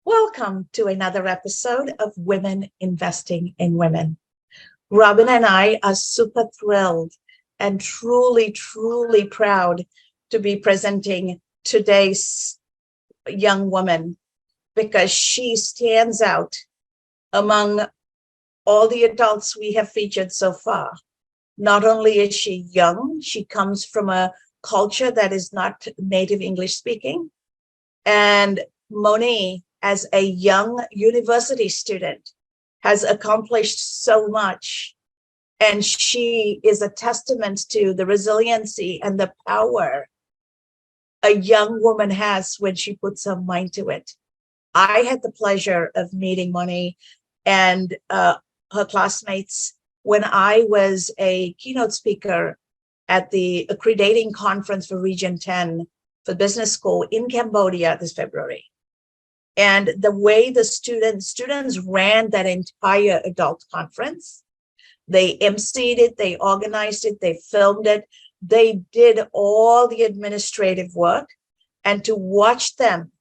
Welcome to another episode of Women Investing in Women. Robin and I are super thrilled and truly, truly proud to be presenting today's young woman because she stands out among all the adults we have featured so far. Not only is she young, she comes from a culture that is not native English speaking. And Mony, as a young university student, has accomplished so much. And she is a testament to the resiliency and the power a young woman has when she puts her mind to it. I had the pleasure of meeting Mony and her classmates when I was a keynote speaker at the accrediting conference for Region 10 for business school in Cambodia this February. And the way the students ran that entire adult conference, they emceed it, they organized it, they filmed it, they did all the administrative work. And to watch them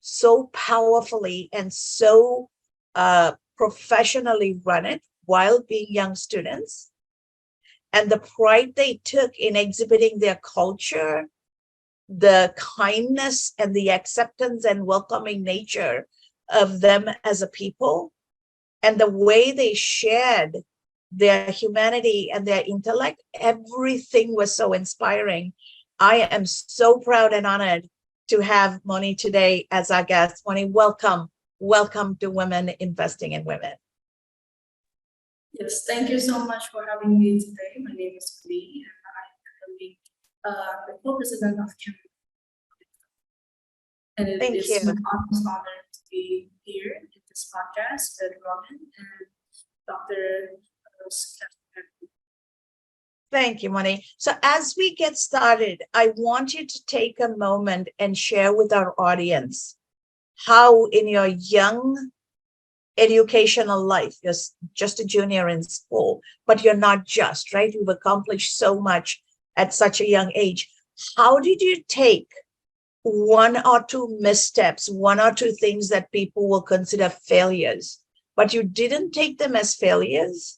so powerfully and so professionally run it while being young students, and the pride they took in exhibiting their culture, the kindness and the acceptance and welcoming nature of them as a people, and the way they shared their humanity and their intellect, everything was so inspiring. I am so proud and honored to have Mony today as our guest. Mony, welcome. Welcome to Women Investing in Women. Yes, thank you so much for having me today. My name is Svay, and I'm the co-president of CamEd. And it is my honor to be here in this podcast with Robin and Dr. Thank you, Mony. So as we get started, I want you to take a moment and share with our audience how in your young educational life, you're just a junior in school, but you're not just, right? You've accomplished so much at such a young age. How did you take one or two missteps, one or two things that people will consider failures, but you didn't take them as failures?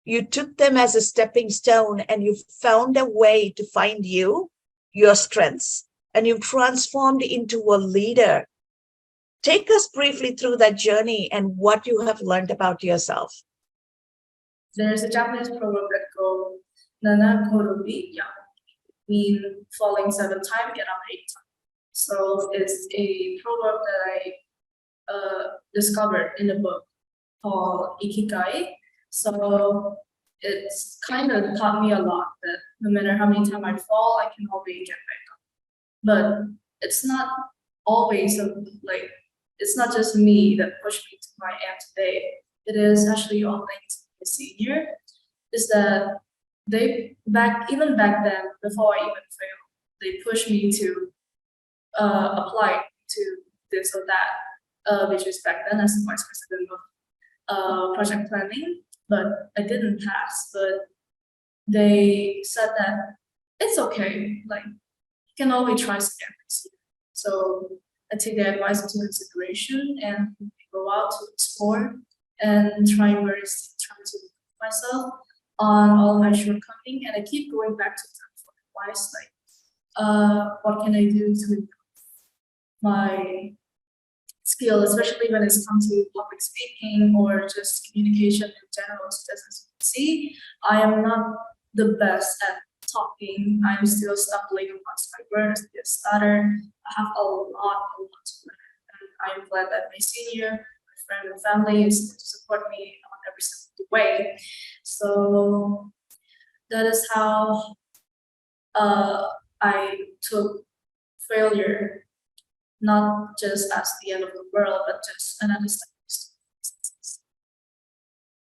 You took them as a stepping stone, and you found a way to find you, your strengths, and you've transformed into a leader. Take us briefly through that journey and what you have learned about yourself. There's a Japanese proverb that goes, "Nana korobi ya," mean falling 7 times, get up 8 times. So it's a proverb that I discovered in a book called Ikigai. So it's kind of taught me a lot that no matter how many times I fall, I can always get back up. But it's not always it's not just me that pushed me to where I am today. It is actually all thanks to my senior. Is that even back then, before I even failed, they pushed me to apply to this or that, which is back then as the vice president of project planning. But I didn't pass. But they said that it's okay. Like, you can always try again next year. So I take the advice into consideration and go out to explore and try to improve myself on all my shortcomings. And I keep going back to them for advice, like, what can I do to improve my skill, especially when it's come to public speaking or just communication in general. As you can see, I am not the best at talking. I'm still stumbling amongst my words, still stutter. I have a lot to learn. And I'm glad that my senior, my friend and family is to support me on every step of the way. So that is how I took failure not just as the end of the world, but just another step.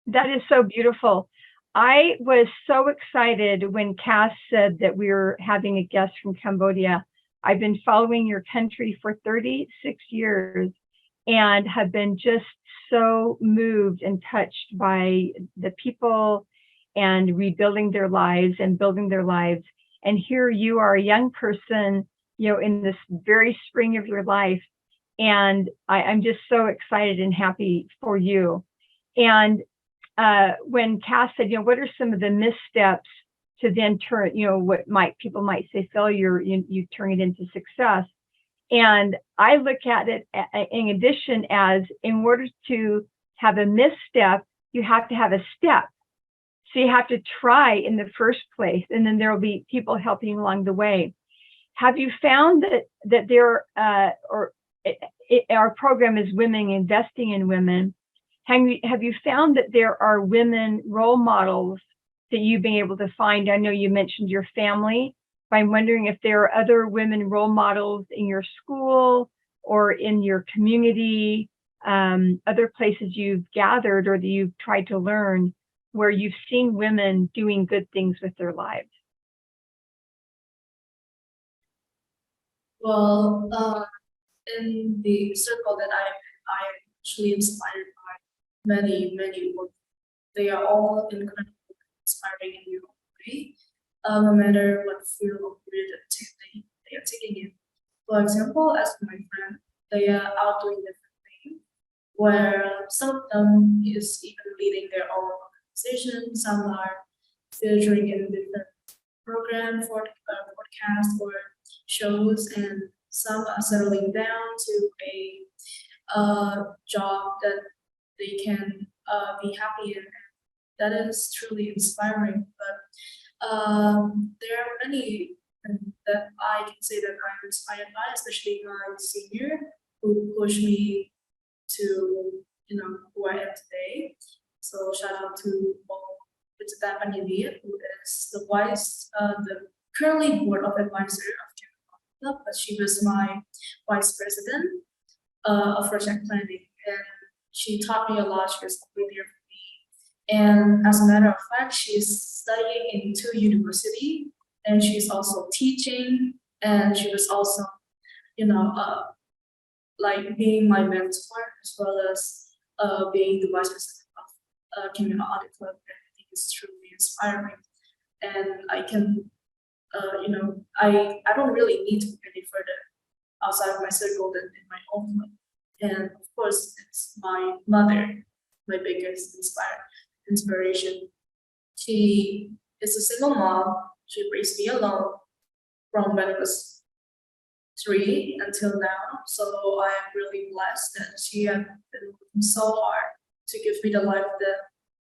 That is so beautiful. I was so excited when Cass said that we were having a guest from Cambodia. I've been following your country for 36 years and have been just so moved and touched by the people and rebuilding their lives and building their lives. And here you are, a young person, in this very spring of your life. And I'm just so excited and happy for you. And when Cass said, what are some of the missteps to then turn, what people might say failure, you turn it into success. And I look at it in addition as, in order to have a misstep, you have to have a step. So you have to try in the first place, and then there will be people helping along the way. Have you found that there, our program is Women Investing in Women. Have you found that there are women role models that you've been able to find? I know you mentioned your family, but I'm wondering if there are other women role models in your school or in your community, other places you've gathered or that you've tried to learn, where you've seen women doing good things with their lives. Well, in the circle that I'm actually inspired by many women. They are all incredibly inspiring in their own way, no matter what field of career they are taking in. For example, as my friend, they are out doing different things, where some of them is even leading their own organization, some are featuring in different program for podcasts or shows, and some are settling down to a job that they can be happy in. That is truly inspiring. But there are many that I can say that I'm inspired by, especially my senior, who pushed me to who I am today. So shout out to Stephanie, who is the currently board of advisor of CamEd Audit Club, but she was my vice president of project planning, and she taught me a lot. She was completely there for me. And as a matter of fact, she's studying in 2 universities, and she's also teaching, and she was also, like being my mentor, as well as being the vice president of CamEd Audit Club. I think it's truly inspiring, and I can, I don't really need to go any further outside of my circle than in my own club. And of course, it's my mother, my biggest inspiration. She is a single mom. She raised me alone from when I was 3 until now. So I am really blessed that she has been working so hard to give me the life that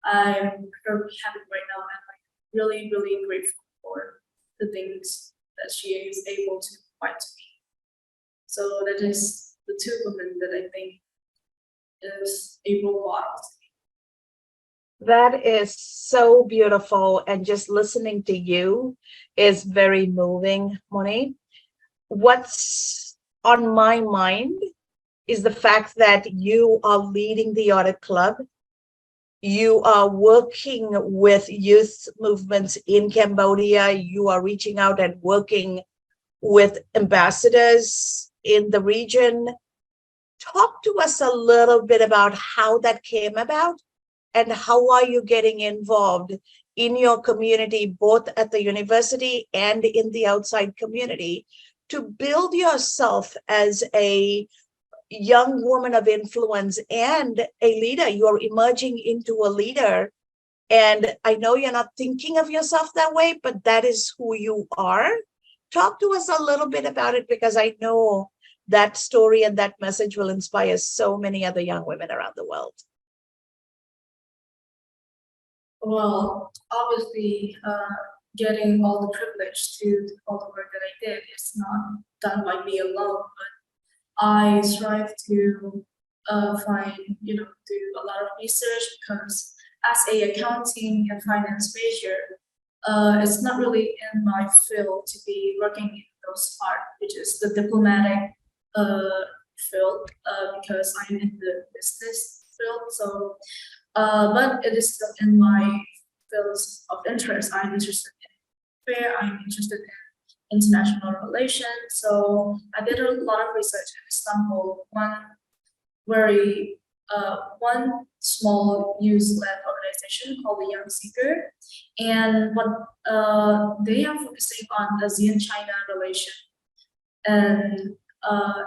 I'm currently having right now. And I'm really grateful for the things that she is able to provide to me. So that is the 2 women that I think is a role model to me. That is so beautiful, and just listening to you is very moving, Mony. What's on my mind is the fact that you are leading the audit club. You are working with youth movements in Cambodia. You are reaching out and working with ambassadors in the region. Talk to us a little bit about how that came about, and how are you getting involved in your community, both at the university and in the outside community, to build yourself as a young woman of influence and a leader. You're emerging into a leader. And I know you're not thinking of yourself that way, but that is who you are. Talk to us a little bit about it, because I know that story and that message will inspire so many other young women around the world. Well, obviously, getting all the privilege to do all the work that I did is not done by me alone, but I strive to find, do a lot of research, because as a accounting and finance major, it's not really in my field to be working in those parts, which is the diplomatic field, because I'm in the business field. So, but it is still in my fields of interest. I'm interested in fair. I'm interested in international relations. So I did a lot of research in Istanbul. One small youth-led organization called the Young Seeker, and what they are focusing on ASEAN-China relation, and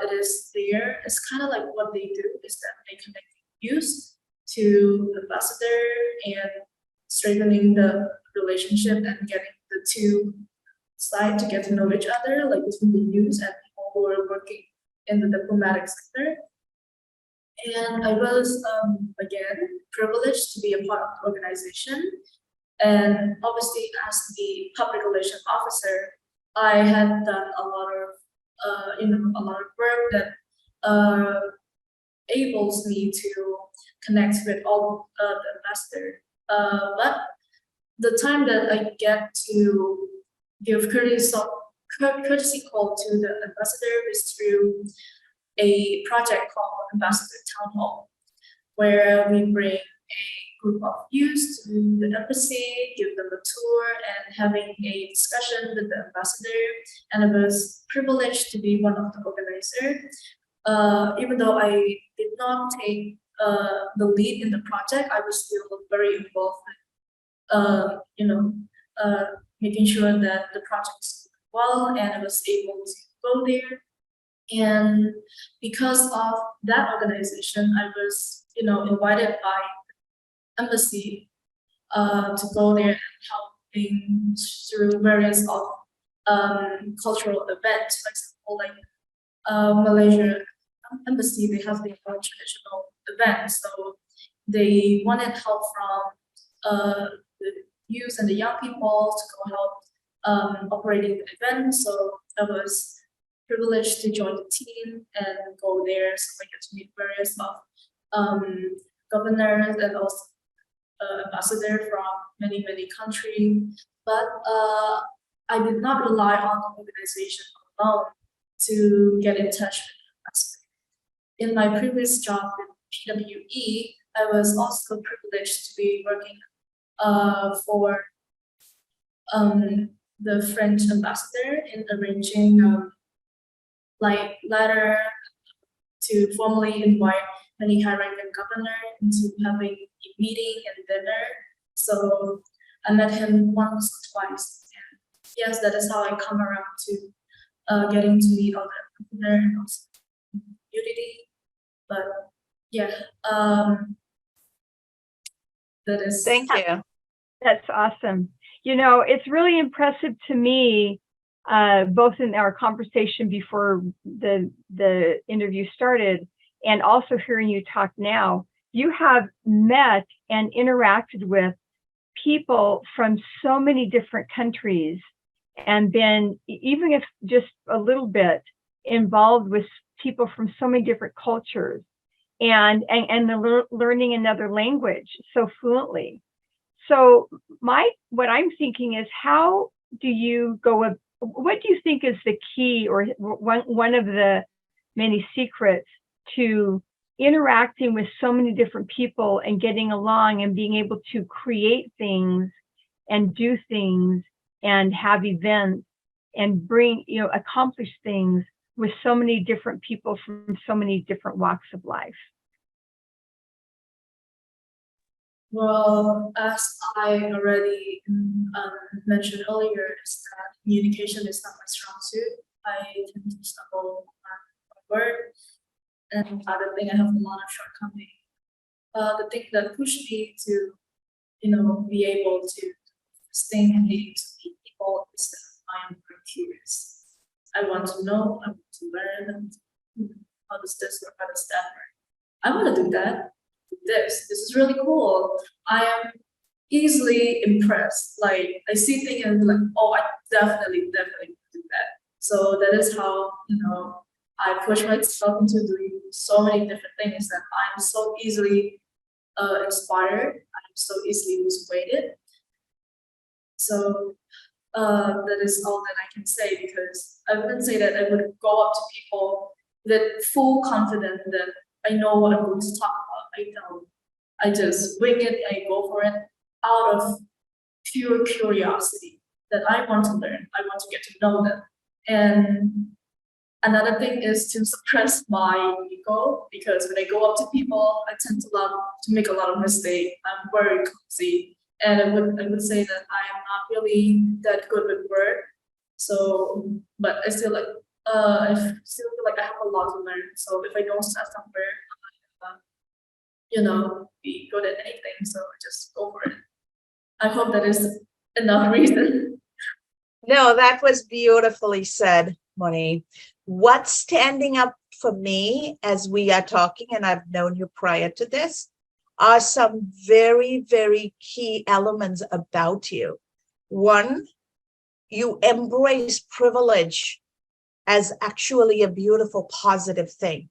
it is there. It's kind of like what they do is that they connect youth to ambassador and strengthening the relationship and getting the two sides to get to know each other, like between the youth and people who are working in the diplomatic sector. And I was, again, privileged to be a part of the organization. And obviously, as the public relations officer, I had done a lot of work that enables me to connect with all the ambassadors. But the time that I get to give courtesy call to the ambassador is through a project called Ambassador Town Hall, where we bring a group of youth to the embassy, give them a tour, and having a discussion with the ambassador. And I was privileged to be one of the organizers. Even though I did not take the lead in the project, I was still very involved with, making sure that the project is going well, and I was able to go there. And because of that organization, I was, invited by embassy to go there and helping through various of cultural events. For example, like Malaysia embassy, they have their own traditional events, so they wanted help from the youth and the young people to go help operating the event. So I was privileged to join the team and go there, so I get to meet various of governors and also ambassador from many countries. But I did not rely on the organization alone to get in touch with us. In my previous job with PWE, I was also privileged to be working for the French ambassador in arranging letter to formally invite many high-ranking governor into having a meeting and dinner. So I met him once or twice. And yes, that is how I come around to getting to meet other governor and also community. But yeah, that is. Thank you. That's awesome. It's really impressive to me, both in our conversation before the interview started and also hearing you talk now. You have met and interacted with people from so many different countries and been, even if just a little bit, involved with people from so many different cultures and learning another language so fluently. So what I'm thinking is, how do you go? What do you think is the key, or one of the many secrets to interacting with so many different people and getting along and being able to create things and do things and have events and bring, accomplish things with so many different people from so many different walks of life? Well, as I already mentioned earlier, is that communication is not my strong suit. I tend to stumble on my word, and other thing, I have a lot of shortcomings. The thing that pushed me to, be able to stay and be to meet people is that I am very curious. I want to know, I want to learn, how does this work, how does that work? I want to do that. This is really cool. I am easily impressed. Like, I see things and like, oh, I definitely do that. So that is how, I push myself into doing so many different things, that I'm so easily inspired. I'm so easily motivated. So that is all that I can say, because I wouldn't say that I would go up to people with full confidence that I know what I'm going to talk about. I don't. I just wing it, I go for it out of pure curiosity that I want to learn. I want to get to know them. And another thing is to suppress my ego, because when I go up to people, I tend to make a lot of mistakes. I'm very clumsy, and I would say that I am not really that good with words. So, but I still feel like I have a lot to learn. So if I don't start somewhere, be good at anything. So I just go for it. I hope that is enough reason. No, that was beautifully said, Mony. What's standing up for me as we are talking, and I've known you prior to this, are some very, very key elements about you. One, you embrace privilege as actually a beautiful, positive thing.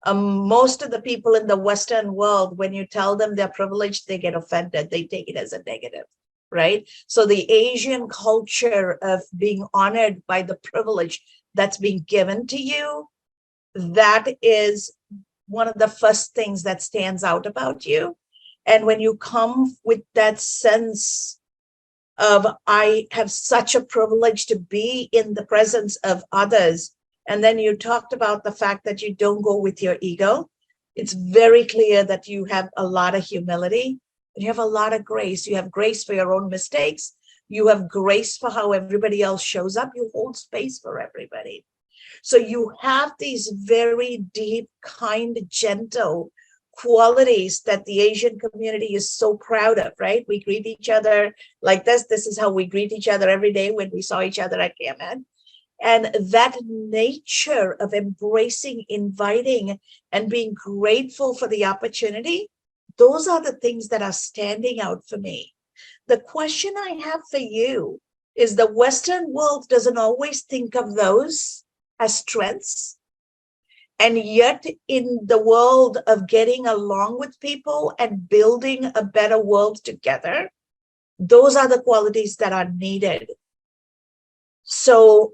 Most of the people in the Western world, when you tell them they're privileged, they get offended. They take it as a negative, right? So the Asian culture of being honored by the privilege that's being given to you, that is one of the first things that stands out about you. And when you come with that sense of, I have such a privilege to be in the presence of others, and then you talked about the fact that you don't go with your ego, it's very clear that you have a lot of humility, and you have a lot of grace. You have grace for your own mistakes. You have grace for how everybody else shows up. You hold space for everybody. So you have these very deep, kind, gentle qualities that the Asian community is so proud of, right? We greet each other like this. This is how we greet each other every day when we saw each other at CamEd. And that nature of embracing, inviting, and being grateful for the opportunity, those are the things that are standing out for me. The question I have for you is, the Western world doesn't always think of those as strengths. And yet in the world of getting along with people and building a better world together, those are the qualities that are needed. So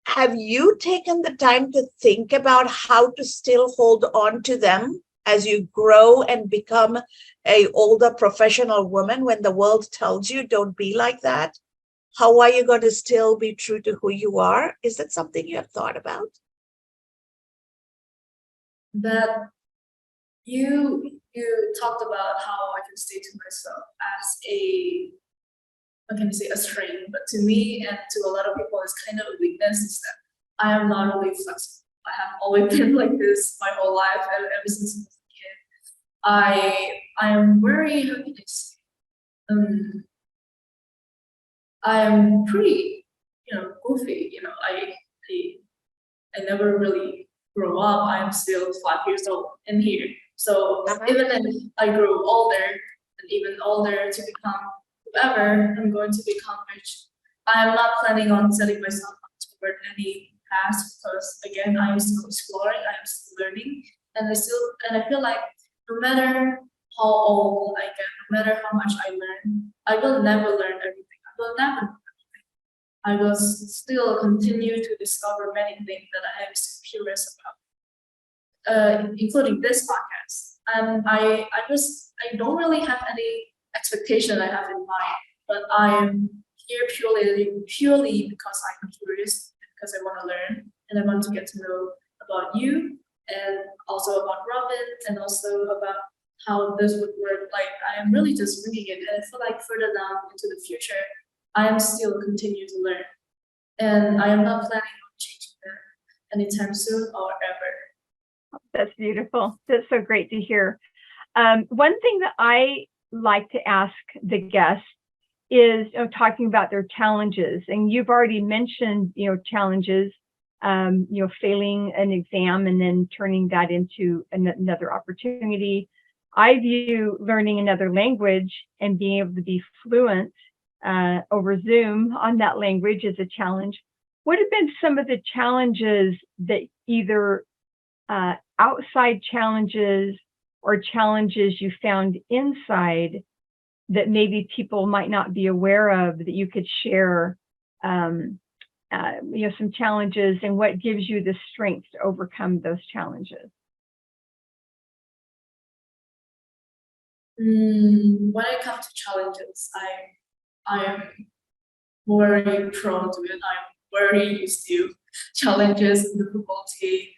have you taken the time to think about how to still hold on to them as you grow and become an older professional woman, when the world tells you don't be like that? How are you going to still be true to who you are? Is that something you have thought about? That you talked about how I can stay to myself as a strength, but to me and to a lot of people, it's kind of a weakness, is that I am not really flexible. I have always been like this my whole life, ever since I was a kid. I am very, how can I say, I am pretty, goofy. I never really grow up. I am still 5 years old in here. So even if I grow older, and even older to become whoever I'm going to become rich, I am not planning on setting myself up toward any past, because again, I am still exploring, I am still learning, and I feel like no matter how old I get, no matter how much I learn, I will never learn everything. I will never know everything. I will still continue to discover many things that I am still curious about, including this podcast. I don't really have any expectation I have in mind, but I am here purely because I'm curious, because I want to learn, and I want to get to know about you, and also about Robin, and also about how this would work. Like, I am really just winging it, and I feel like further down into the future, I am still continue to learn, and I am not planning on changing that anytime soon or ever. That's beautiful. That's so great to hear. One thing that I like to ask the guests is talking about their challenges, and you've already mentioned challenges, failing an exam and then turning that into another opportunity. I view learning another language and being able to be fluent over Zoom on that language as a challenge. What have been some of the challenges that either outside challenges or challenges you found inside that maybe people might not be aware of, that you could share, some challenges, and what gives you the strength to overcome those challenges? When it comes to challenges, I am very prone to it. I'm very used to challenges and difficulty.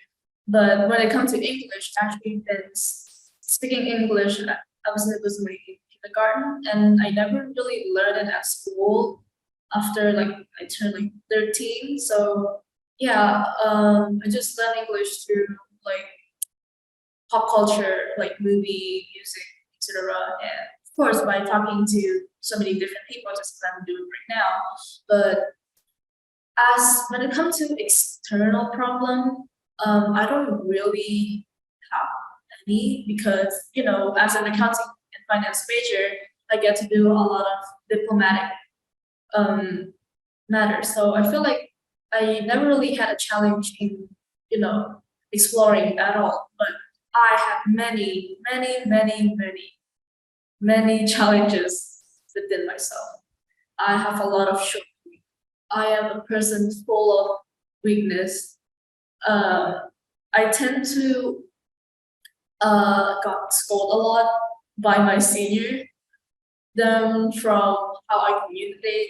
But when it comes to English, actually, been speaking English, I was in my kindergarten, and I never really learned it at school after like I turned like 13. So yeah, I just learned English through like pop culture, like movie, music, etc. And of course, by talking to so many different people, just as I'm doing right now. But as when it comes to external problem, I don't really have any because as an accounting and finance major, I get to do a lot of diplomatic matters. So I feel like I never really had a challenge in exploring at all. But I have many, many, many, many, many challenges within myself. I have a lot of shortcomings. I am a person full of weakness. I tend to got scolded a lot by my senior, down from how I communicate,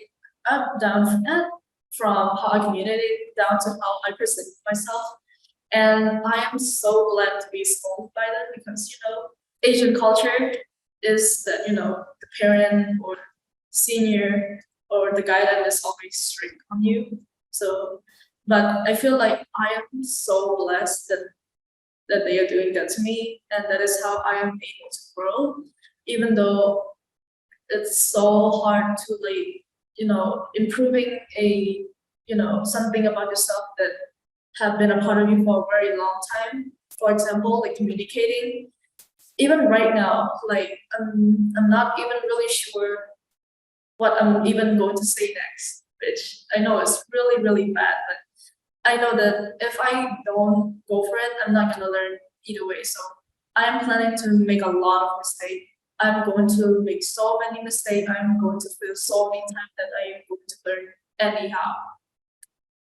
from how I communicate down to how I present myself. And I am so glad to be scolded by them because Asian culture is that the parent or senior or the guy that is always strict on you. So, but I feel like I am so blessed that they are doing that to me, and that is how I am able to grow, even though it's so hard to improving something about yourself that have been a part of you for a very long time. For example, like communicating. Even right now, I'm not even really sure what I'm even going to say next, which I know is really, really bad, but I know that if I don't go for it, I'm not gonna learn either way. So I am planning to make a lot of mistakes. I'm going to make so many mistakes. I'm going to fail so many times that I am going to learn anyhow.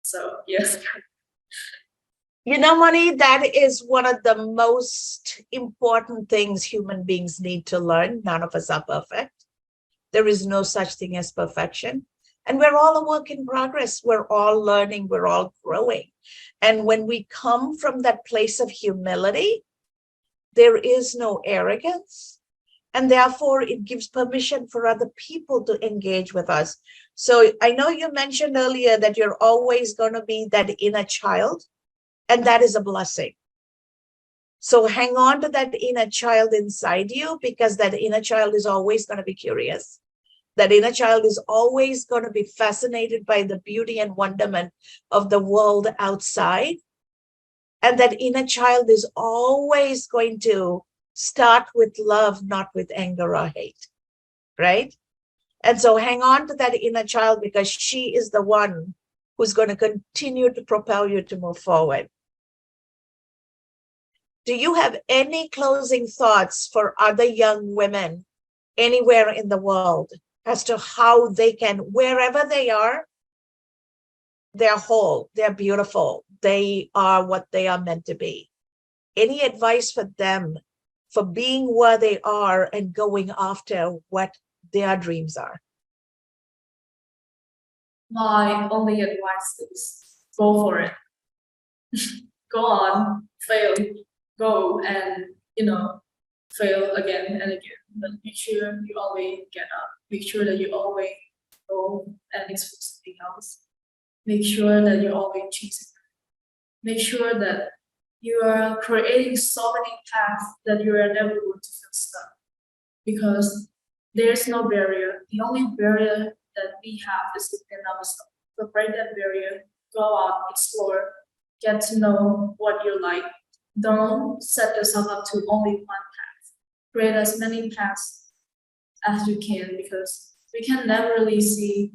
So yes. Mony, that is one of the most important things human beings need to learn. None of us are perfect. There is no such thing as perfection. And we're all a work in progress. We're all learning. We're all growing. And when we come from that place of humility, there is no arrogance. And therefore, it gives permission for other people to engage with us. So I know you mentioned earlier that you're always going to be that inner child. And that is a blessing. So hang on to that inner child inside you, because that inner child is always going to be curious. That inner child is always going to be fascinated by the beauty and wonderment of the world outside. And that inner child is always going to start with love, not with anger or hate, right? And so hang on to that inner child, because she is the one who's going to continue to propel you to move forward. Do you have any closing thoughts for other young women anywhere in the world as to how they can, wherever they are, they're whole, they're beautiful, they are what they are meant to be? Any advice for them for being where they are and going after what their dreams are? My only advice is go for it. Go on, fail, go and fail again and again. But make sure you always get up. Make sure that you always go and explore something else. Make sure that you always chase it. Make sure that you are creating so many paths that you are never going to feel stuck. Because there's no barrier. The only barrier that we have is within ourselves. So break that barrier, go out, explore, get to know what you like. Don't set yourself up to only one path. Create as many paths as you can, because we can never really see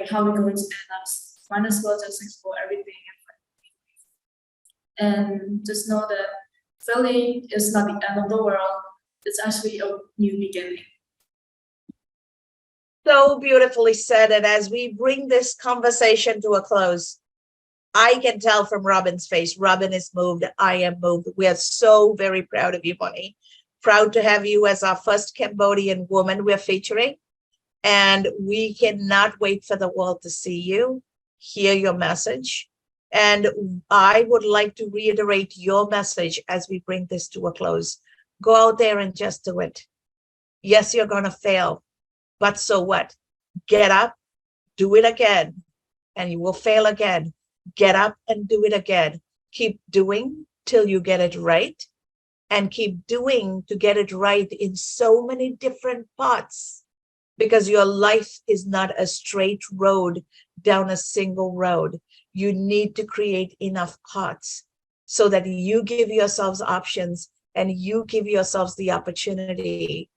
how we're going to end up. Might as well just explore everything and just know that failing is not the end of the world. It's actually a new beginning. So beautifully said. And as we bring this conversation to a close, I can tell from Robin's face, Robin is moved. I am moved. We are so very proud of you, Mony. Proud to have you as our first Cambodian woman we're featuring. And we cannot wait for the world to see you, hear your message. And I would like to reiterate your message as we bring this to a close. Go out there and just do it. Yes, you're going to fail, but so what? Get up, do it again, and you will fail again. Get up and do it again. Keep doing till you get it right, and keep doing to get it right in so many different parts, because your life is not a straight road down a single road. You need to create enough parts so that you give yourselves options and you give yourselves the opportunity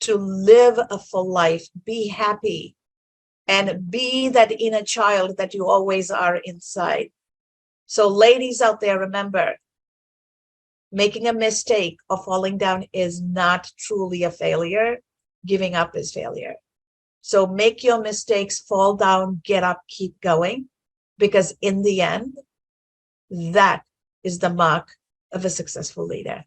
to live a full life, be happy, and be that inner child that you always are inside. So ladies out there, remember, making a mistake or falling down is not truly a failure. Giving up is failure. So make your mistakes, fall down, get up, keep going, because in the end, that is the mark of a successful leader.